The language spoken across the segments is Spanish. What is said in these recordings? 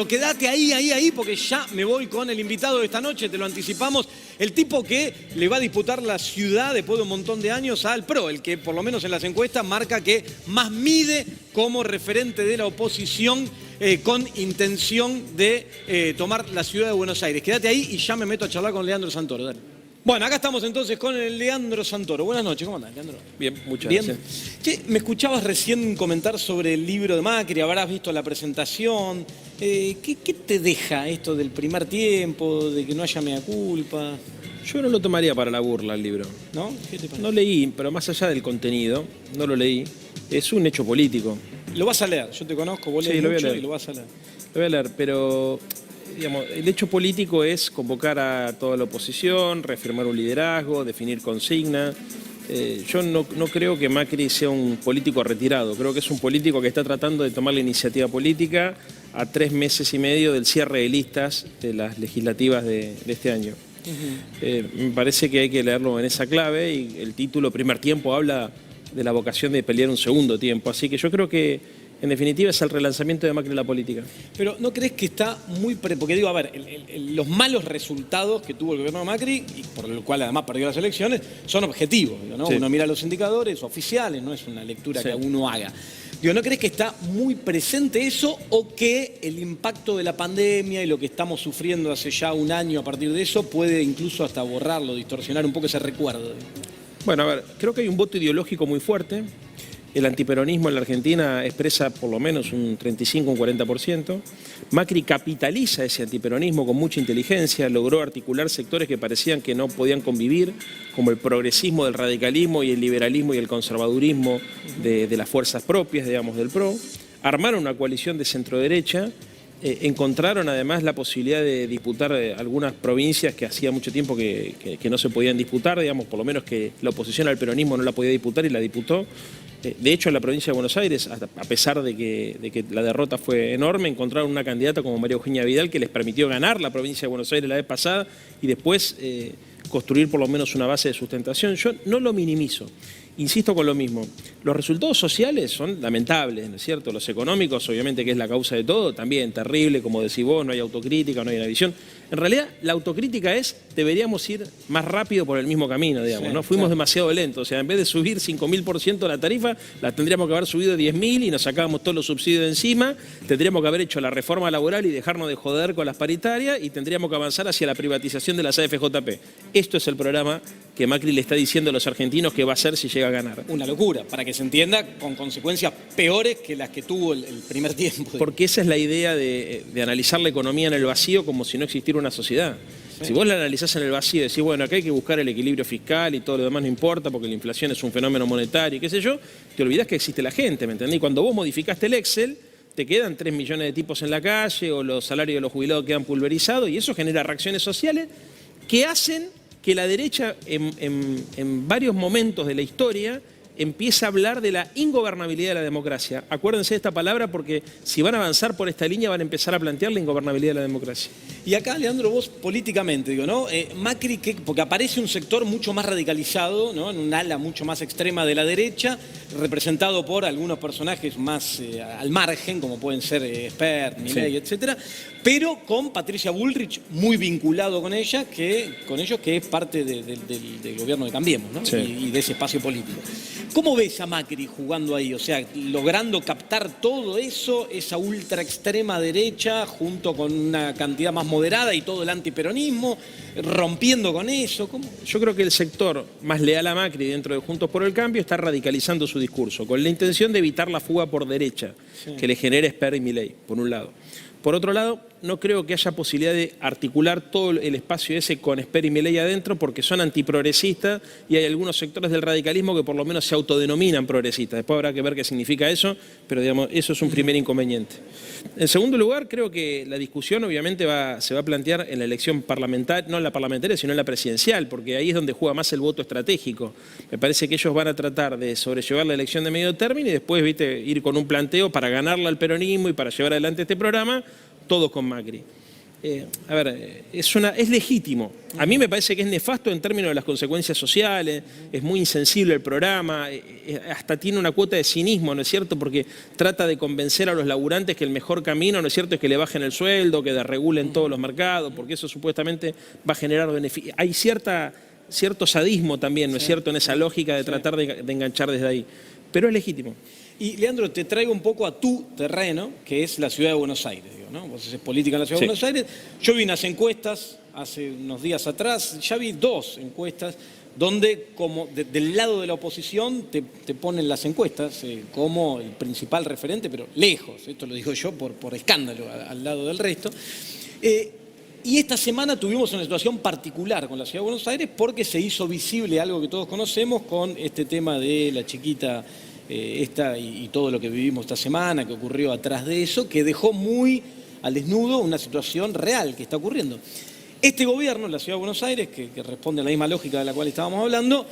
Quédate ahí, porque ya me voy con el invitado de esta noche, te lo anticipamos. El tipo que le va a disputar la ciudad después de un montón de años al PRO, el que por lo menos en las encuestas marca que más mide como referente de la oposición con intención de tomar la ciudad de Buenos Aires. Quédate ahí y ya me meto a charlar con Leandro Santoro. Dale. Bueno, acá estamos entonces con el Leandro Santoro. Buenas noches, ¿cómo andás, Leandro? Bien, muchas gracias. Che, me escuchabas recién comentar sobre el libro de Macri, habrás visto la presentación. ¿Qué te deja esto del primer tiempo, de que no haya mea culpa? Yo no lo tomaría para la burla el libro. ¿No? ¿Qué te parece? No leí, pero más allá del contenido, no lo leí. Es un hecho político. Lo vas a leer, yo te conozco, vos lees mucho y lo vas a leer. Lo voy a leer, pero digamos, el hecho político es convocar a toda la oposición, reafirmar un liderazgo, definir consigna. Yo no creo que Macri sea un político retirado, creo que es un político que está tratando de tomar la iniciativa política a 3 meses y medio del cierre de listas de las legislativas de este año. Me parece que hay que leerlo en esa clave y el título Primer Tiempo habla de la vocación de pelear un segundo tiempo, así que yo creo que en definitiva es el relanzamiento de Macri en la política. Pero ¿no crees que está muy... Porque digo, a ver, los malos resultados que tuvo el gobierno de Macri, y por lo cual además perdió las elecciones, son objetivos, ¿no? Sí. Uno mira los indicadores oficiales, no es una lectura que uno haga. Digo, ¿no crees que está muy presente eso o que el impacto de la pandemia y lo que estamos sufriendo hace ya un año a partir de eso puede incluso hasta borrarlo, distorsionar un poco ese recuerdo? Bueno, a ver, creo que hay un voto ideológico muy fuerte. El antiperonismo en la Argentina expresa por lo menos un 35, un 40%. Macri capitaliza ese antiperonismo con mucha inteligencia, logró articular sectores que parecían que no podían convivir, como el progresismo del radicalismo y el liberalismo y el conservadurismo de las fuerzas propias, digamos, del PRO. Armaron una coalición de centro-derecha, encontraron además la posibilidad de disputar algunas provincias que hacía mucho tiempo que no se podían disputar, digamos, por lo menos que la oposición al peronismo no la podía disputar y la disputó. De hecho, en la provincia de Buenos Aires, a pesar de que la derrota fue enorme, encontraron una candidata como María Eugenia Vidal que les permitió ganar la provincia de Buenos Aires la vez pasada y después construir por lo menos una base de sustentación. Yo no lo minimizo. Insisto con lo mismo, los resultados sociales son lamentables, ¿no es cierto? Los económicos, obviamente, que es la causa de todo, también terrible, como decís vos, no hay autocrítica, no hay una visión. En realidad, la autocrítica es, deberíamos ir más rápido por el mismo camino, digamos, ¿no? Fuimos demasiado lentos, o sea, en vez de subir 5.000% la tarifa, la tendríamos que haber subido 10.000 y nos sacábamos todos los subsidios de encima, tendríamos que haber hecho la reforma laboral y dejarnos de joder con las paritarias y tendríamos que avanzar hacia la privatización de las AFJP. Esto es el programa que Macri le está diciendo a los argentinos que va a hacer si llega a ganar. Una locura, para que se entienda, con consecuencias peores que las que tuvo el primer tiempo. Porque esa es la idea de analizar la economía en el vacío como si no existiera una sociedad. Sí. Si vos la analizás en el vacío y decís, bueno, acá hay que buscar el equilibrio fiscal y todo lo demás no importa porque la inflación es un fenómeno monetario y qué sé yo, te olvidás que existe la gente, ¿me entendés? Y cuando vos modificaste el Excel, te quedan 3 millones de tipos en la calle o los salarios de los jubilados quedan pulverizados y eso genera reacciones sociales que hacen que la derecha en varios momentos de la historia empieza a hablar de la ingobernabilidad de la democracia. Acuérdense de esta palabra porque si van a avanzar por esta línea van a empezar a plantear la ingobernabilidad de la democracia. Y acá, Leandro, vos políticamente, digo, ¿no? Macri, porque aparece un sector mucho más radicalizado, ¿no? En un ala mucho más extrema de la derecha, representado por algunos personajes más al margen, como pueden ser Esper, Milei, etcétera, pero con Patricia Bullrich muy vinculado con ellos, que es parte del gobierno de Cambiemos, ¿no? Sí. Y de ese espacio político. ¿Cómo ves a Macri jugando ahí? O sea, logrando captar todo eso, esa ultra extrema derecha, junto con una cantidad más moderada y todo el antiperonismo, rompiendo con eso. ¿Cómo? Yo creo que el sector más leal a Macri dentro de Juntos por el Cambio está radicalizando su discurso, con la intención de evitar la fuga por derecha, que le genere Esper y Milei, por un lado. Por otro lado, no creo que haya posibilidad de articular todo el espacio ese con Esper y Milei adentro porque son antiprogresistas y hay algunos sectores del radicalismo que por lo menos se autodenominan progresistas. Después habrá que ver qué significa eso, pero digamos, eso es un primer inconveniente. En segundo lugar, creo que la discusión obviamente se va a plantear en la elección parlamentaria, no en la parlamentaria, sino en la presidencial, porque ahí es donde juega más el voto estratégico. Me parece que ellos van a tratar de sobrellevar la elección de medio término y después, viste, ir con un planteo para ganarla al peronismo y para llevar adelante este programa, todos con Macri. es legítimo. A mí me parece que es nefasto en términos de las consecuencias sociales, es muy insensible el programa, hasta tiene una cuota de cinismo, ¿no es cierto? Porque trata de convencer a los laburantes que el mejor camino, ¿no es cierto?, es que le bajen el sueldo, que desregulen todos los mercados, porque eso supuestamente va a generar beneficios. Hay cierto sadismo también, ¿no es cierto?, en esa lógica de tratar de enganchar desde ahí. Pero es legítimo. Y Leandro, te traigo un poco a tu terreno, que es la ciudad de Buenos Aires, digo, ¿no? Vos haces política en la ciudad de Buenos Aires. Yo vi unas encuestas hace unos días atrás, ya vi 2 encuestas donde como del lado de la oposición te ponen las encuestas como el principal referente, pero lejos, esto lo digo yo por escándalo al lado del resto. Y esta semana tuvimos una situación particular con la ciudad de Buenos Aires porque se hizo visible algo que todos conocemos con este tema de la chiquita y todo lo que vivimos esta semana, que ocurrió atrás de eso, que dejó muy al desnudo una situación real que está ocurriendo. Este gobierno, la ciudad de Buenos Aires, que responde a la misma lógica de la cual estábamos hablando,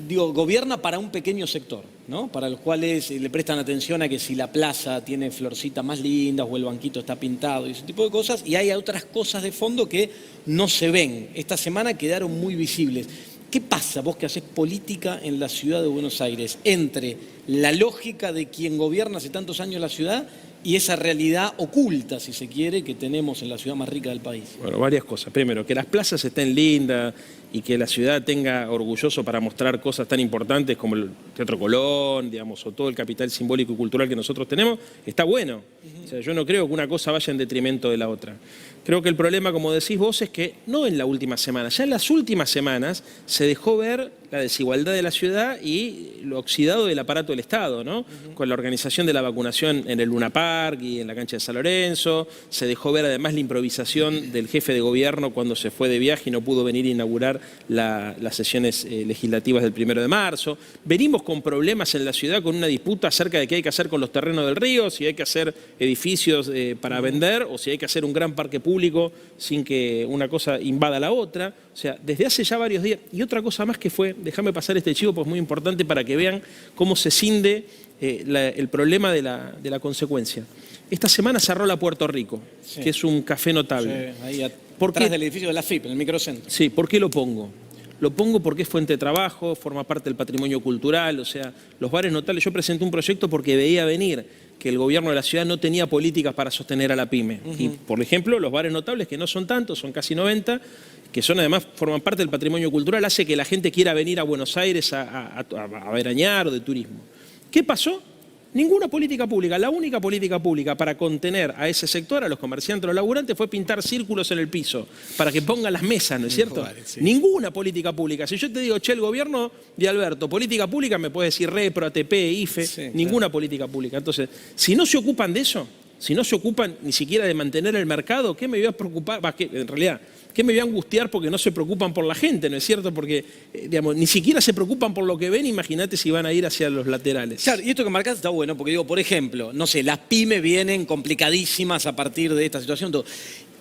gobierna para un pequeño sector, ¿no? Para los cuales le prestan atención a que si la plaza tiene florcitas más lindas o el banquito está pintado y ese tipo de cosas, y hay otras cosas de fondo que no se ven. Esta semana quedaron muy visibles. ¿Qué pasa, vos que haces política en la ciudad de Buenos Aires, entre la lógica de quien gobierna hace tantos años la ciudad y esa realidad oculta, si se quiere, que tenemos en la ciudad más rica del país? Bueno, varias cosas. Primero, que las plazas estén lindas y que la ciudad tenga orgulloso para mostrar cosas tan importantes como el Teatro Colón, digamos, o todo el capital simbólico y cultural que nosotros tenemos, está bueno. O sea, yo no creo que una cosa vaya en detrimento de la otra. Creo que el problema, como decís vos, es que no en la última semana, ya en las últimas semanas se dejó ver la desigualdad de la ciudad y lo oxidado del aparato del Estado, ¿no? Con la organización de la vacunación en el Luna Park y en la cancha de San Lorenzo, se dejó ver además la improvisación del jefe de gobierno cuando se fue de viaje y no pudo venir a inaugurar las sesiones legislativas del 1 de marzo. Venimos con problemas en la ciudad con una disputa acerca de qué hay que hacer con los terrenos del río, si hay que hacer edificios para vender o si hay que hacer un gran parque público sin que una cosa invada la otra. O sea, desde hace ya varios días. Y otra cosa más que fue, déjame pasar este chivo porque es muy importante para que vean cómo se cinde el problema de la consecuencia. Esta semana cerró la Puerto Rico, que es un café notable. Sí, ahí atrás del edificio de la FIP, en el microcentro. Sí, ¿por qué lo pongo? Lo pongo porque es fuente de trabajo, forma parte del patrimonio cultural, o sea, los bares notables. Yo presenté un proyecto porque veía venir que el gobierno de la ciudad no tenía políticas para sostener a la pyme. Y, por ejemplo, los bares notables, que no son tantos, son casi 90, que son además forman parte del patrimonio cultural, hace que la gente quiera venir a Buenos Aires a veranear o de turismo. ¿Qué pasó? Ninguna política pública. La única política pública para contener a ese sector, a los comerciantes, a los laburantes, fue pintar círculos en el piso para que pongan las mesas, ¿no es cierto? Sí. Ninguna política pública. Si yo te digo, che, el gobierno de Alberto, política pública, me puedes decir Repro, ATP, IFE, sí, ninguna política pública. Entonces, si no se ocupan de eso, si no se ocupan ni siquiera de mantener el mercado, ¿qué me voy a preocupar? En realidad, ¿qué me voy a angustiar porque no se preocupan por la gente, ¿no es cierto? Porque, digamos, ni siquiera se preocupan por lo que ven, imagínate si van a ir hacia los laterales. Claro, y esto que marcás está bueno, porque digo, por ejemplo, no sé, las pymes vienen complicadísimas a partir de esta situación, todo.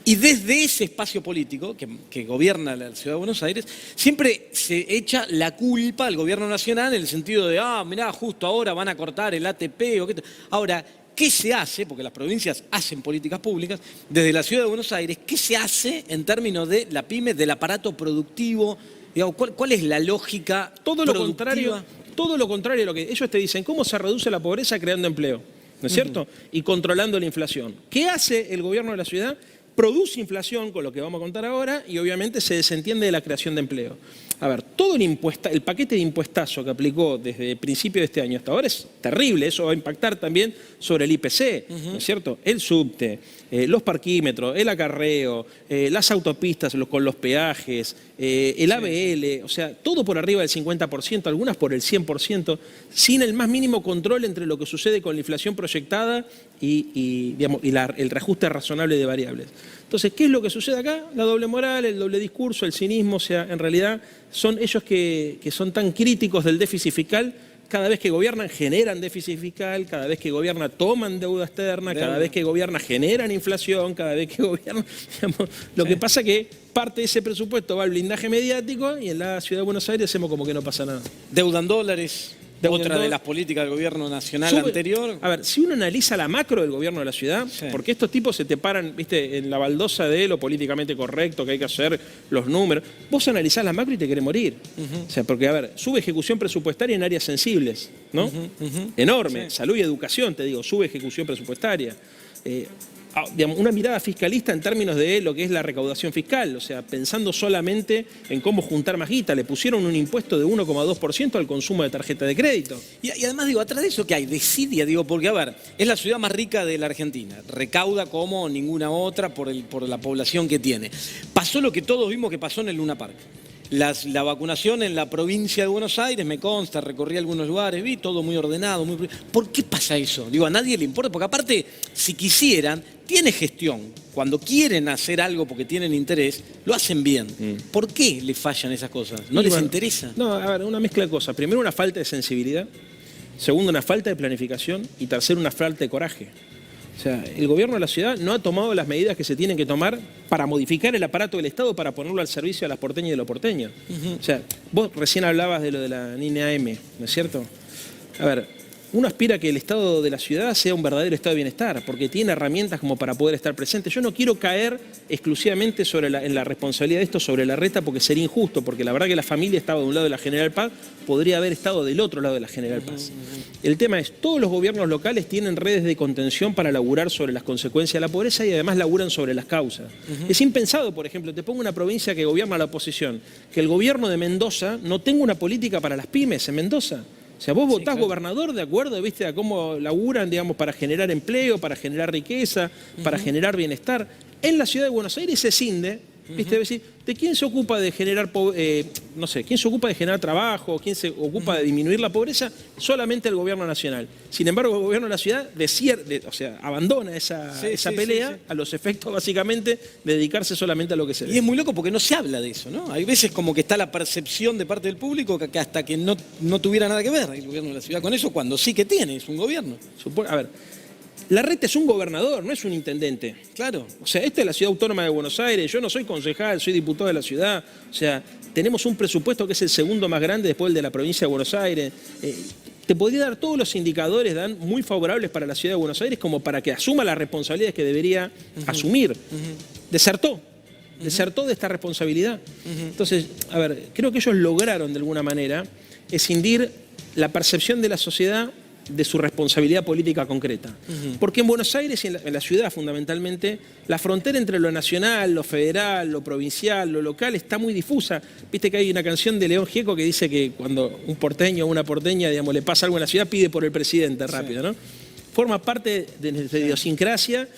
Y desde ese espacio político que gobierna la ciudad de Buenos Aires, siempre se echa la culpa al gobierno nacional en el sentido de, mirá, justo ahora van a cortar el ATP o qué. Ahora, ¿qué se hace? Porque las provincias hacen políticas públicas. Desde la ciudad de Buenos Aires, ¿qué se hace en términos de la pyme, del aparato productivo? Digamos, ¿cuál es la lógica productiva? Todo lo contrario a lo que ellos te dicen. ¿Cómo se reduce la pobreza creando empleo? ¿No es cierto? Y controlando la inflación. ¿Qué hace el gobierno de la ciudad? Produce inflación, con lo que vamos a contar ahora, y obviamente se desentiende de la creación de empleo. A ver, todo el paquete de impuestazo que aplicó desde el principio de este año hasta ahora es terrible. Eso va a impactar también sobre el IPC, ¿no es cierto? El subte, los parquímetros, el acarreo, las autopistas con los peajes, el ABL, o sea, todo por arriba del 50%, algunas por el 100%, sin el más mínimo control entre lo que sucede con la inflación proyectada y el reajuste razonable de variables. Entonces, ¿qué es lo que sucede acá? La doble moral, el doble discurso, el cinismo, o sea, en realidad son ellos que son tan críticos del déficit fiscal. Cada vez que gobiernan generan déficit fiscal, cada vez que gobiernan toman deuda externa, cada vez que gobiernan generan inflación, cada vez que gobiernan, digamos, lo que pasa que parte de ese presupuesto va al blindaje mediático y en la ciudad de Buenos Aires hacemos como que no pasa nada. Deuda en dólares. Otra de las políticas del gobierno nacional anterior. A ver, si uno analiza la macro del gobierno de la ciudad, porque estos tipos se te paran, viste, en la baldosa de lo políticamente correcto, que hay que hacer los números. Vos analizás la macro y te querés morir. O sea, porque, a ver, sube ejecución presupuestaria en áreas sensibles, ¿no? Enorme. Salud y educación, te digo, sube ejecución presupuestaria. Digamos, una mirada fiscalista en términos de lo que es la recaudación fiscal, o sea, pensando solamente en cómo juntar más guita. Le pusieron un impuesto de 1,2% al consumo de tarjeta de crédito. Y además, digo, atrás de eso, ¿qué hay? Desidia, digo, porque, a ver, es la ciudad más rica de la Argentina, recauda como ninguna otra por la población que tiene. Pasó lo que todos vimos que pasó en el Luna Park. La vacunación en la provincia de Buenos Aires, me consta, recorrí algunos lugares, vi todo muy ordenado. ¿Por qué pasa eso? Digo, a nadie le importa, porque aparte, si quisieran, tiene gestión. Cuando quieren hacer algo porque tienen interés, lo hacen bien. ¿Por qué le fallan esas cosas? ¿No les interesa? No, a ver, una mezcla de cosas. Primero, una falta de sensibilidad. Segundo, una falta de planificación. Y tercero, una falta de coraje. O sea, el gobierno de la ciudad no ha tomado las medidas que se tienen que tomar para modificar el aparato del Estado para ponerlo al servicio de las porteñas y de los porteños. O sea, vos recién hablabas de lo de la línea M, ¿no es cierto? A ver, uno aspira a que el Estado de la ciudad sea un verdadero estado de bienestar, porque tiene herramientas como para poder estar presente. Yo no quiero caer exclusivamente en la responsabilidad de esto sobre Larreta, porque sería injusto, porque la verdad que la familia estaba de un lado de la General Paz, podría haber estado del otro lado de la General Paz. El tema es, todos los gobiernos locales tienen redes de contención para laburar sobre las consecuencias de la pobreza y además laburan sobre las causas. Es impensado, por ejemplo, te pongo una provincia que gobierna la oposición, que el gobierno de Mendoza no tenga una política para las pymes en Mendoza. O sea, vos votás gobernador de acuerdo, ¿viste?, a cómo laburan, digamos, para generar empleo, para generar riqueza, para generar bienestar. En la ciudad de Buenos Aires se cinde, ¿viste? Decir, ¿de quién se ocupa de generar, no sé, quién se ocupa de generar trabajo, quién se ocupa de disminuir la pobreza? Solamente el gobierno nacional. Sin embargo, el gobierno de la ciudad abandona esa pelea a los efectos, básicamente, de dedicarse solamente a lo que se ve. Y es muy loco porque no se habla de eso, ¿no? Hay veces como que está la percepción de parte del público que hasta que no tuviera nada que ver el gobierno de la ciudad con eso, cuando sí que tiene, es un gobierno. A ver, Larreta es un gobernador, no es un intendente. Claro. O sea, esta es la ciudad autónoma de Buenos Aires, yo no soy concejal, soy diputado de la ciudad. O sea, tenemos un presupuesto que es el segundo más grande después del de la provincia de Buenos Aires. Te podría dar todos los indicadores, Dan, muy favorables para la ciudad de Buenos Aires como para que asuma las responsabilidades que debería asumir. Desertó de esta responsabilidad. Entonces, a ver, creo que ellos lograron de alguna manera escindir la percepción de la sociedad de su responsabilidad política concreta. Porque en Buenos Aires y en la ciudad fundamentalmente, la frontera entre lo nacional, lo federal, lo provincial, lo local está muy difusa. Viste que hay una canción de León Gieco que dice que cuando un porteño o una porteña, digamos, le pasa algo en la ciudad, pide por el presidente rápido, ¿no? Forma parte de nuestra idiosincrasia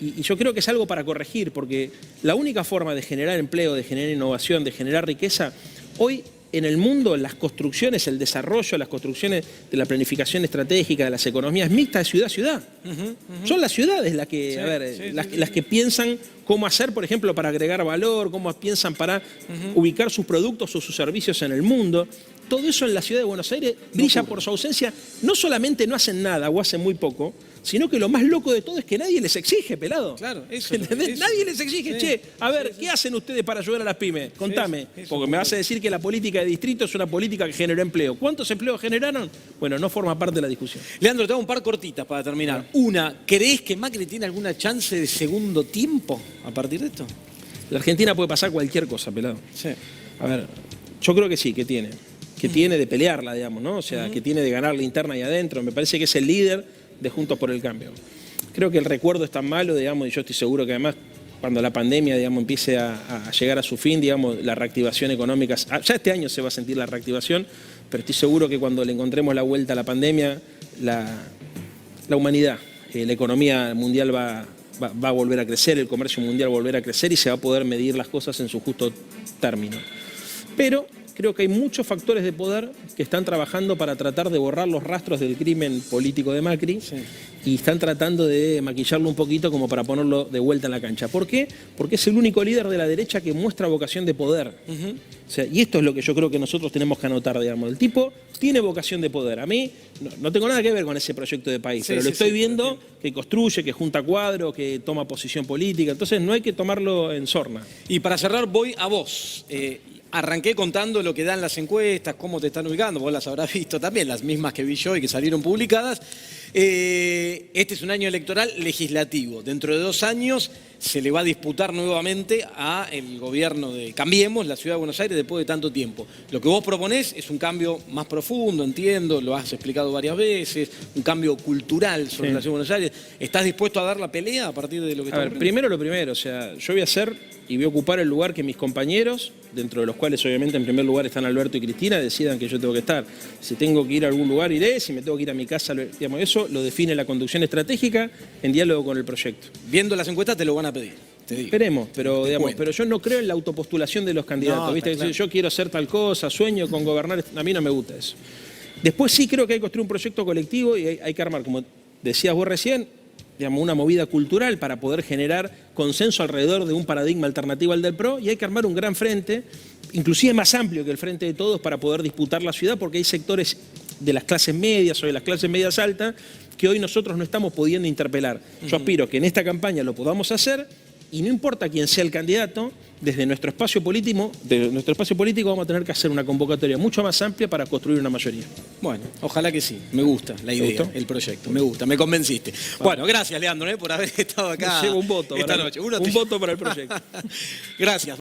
y yo creo que es algo para corregir, porque la única forma de generar empleo, de generar innovación, de generar riqueza, hoy en el mundo, las construcciones, el desarrollo, las construcciones de la planificación estratégica, de las economías mixtas de ciudad a ciudad. Son las ciudades las que, las que piensan cómo hacer, por ejemplo, para agregar valor, cómo piensan para ubicar sus productos o sus servicios en el mundo. Todo eso en la ciudad de Buenos Aires brilla por su ausencia. No solamente no hacen nada o hacen muy poco, sino que lo más loco de todo es que nadie les exige, pelado. Claro, eso. Nadie les exige, che, a ver, ¿qué hacen ustedes para ayudar a las pymes? Contame, porque me vas a decir que la política de distrito es una política que generó empleo. ¿Cuántos empleos generaron? Bueno, no forma parte de la discusión. Leandro, te hago un par cortitas para terminar. Una, ¿creés que Macri tiene alguna chance de segundo tiempo a partir de esto? La Argentina puede pasar cualquier cosa, pelado. Sí. A ver, yo creo que sí, que tiene. Que tiene de pelearla, digamos, ¿no? O sea, que tiene de ganar la interna y adentro. Me parece que es el líder de Juntos por el Cambio. Creo que el recuerdo es tan malo, digamos, y yo estoy seguro que además cuando la pandemia, digamos, empiece a llegar a su fin, digamos, la reactivación económica, ya este año se va a sentir la reactivación, pero estoy seguro que cuando le encontremos la vuelta a la pandemia, la humanidad, la economía mundial va a volver a crecer, el comercio mundial va a volver a crecer y se va a poder medir las cosas en su justo término. Pero creo que hay muchos factores de poder que están trabajando para tratar de borrar los rastros del crimen político de Macri y están tratando de maquillarlo un poquito como para ponerlo de vuelta en la cancha. ¿Por qué? Porque es el único líder de la derecha que muestra vocación de poder. O sea, y esto es lo que yo creo que nosotros tenemos que anotar, digamos. El tipo tiene vocación de poder. A mí no tengo nada que ver con ese proyecto de país, pero lo estoy viendo que construye, que junta cuadros, que toma posición política. Entonces no hay que tomarlo en sorna. Y para cerrar voy a vos. arranqué contando lo que dan las encuestas, cómo te están ubicando, vos las habrás visto también, las mismas que vi yo y que salieron publicadas. Este es un año electoral legislativo. Dentro de 2 años se le va a disputar nuevamente a el gobierno de Cambiemos, la Ciudad de Buenos Aires, después de tanto tiempo. Lo que vos proponés es un cambio más profundo, entiendo, lo has explicado varias veces, un cambio cultural sobre la Ciudad de Buenos Aires. ¿Estás dispuesto a dar la pelea a partir de lo que estás primero lo primero, o sea, yo voy a hacer y voy a ocupar el lugar que mis compañeros, dentro de los cuales obviamente en primer lugar están Alberto y Cristina, decidan que yo tengo que estar. Si tengo que ir a algún lugar, iré. Si me tengo que ir a mi casa, digamos, eso lo define la conducción estratégica en diálogo con el proyecto. Viendo las encuestas te lo van a pedir. Te digo. Esperemos, pero yo no creo en la autopostulación de los candidatos. No, ¿viste? claro. Yo quiero hacer tal cosa, sueño con gobernar. A mí no me gusta eso. Después sí creo que hay que construir un proyecto colectivo y hay que armar, como decías vos recién, digamos, una movida cultural para poder generar consenso alrededor de un paradigma alternativo al del PRO, y hay que armar un gran frente, inclusive más amplio que el Frente de Todos, para poder disputar la ciudad, porque hay sectores de las clases medias o de las clases medias altas que hoy nosotros no estamos pudiendo interpelar. Yo aspiro que en esta campaña lo podamos hacer, y no importa quién sea el candidato, desde nuestro espacio político vamos a tener que hacer una convocatoria mucho más amplia para construir una mayoría. Bueno, ojalá que sí. Me gusta la idea, el proyecto. Me gusta, me convenciste. Bueno, gracias, Leandro, por haber estado acá Llevo un voto esta noche. un voto para el proyecto. Gracias.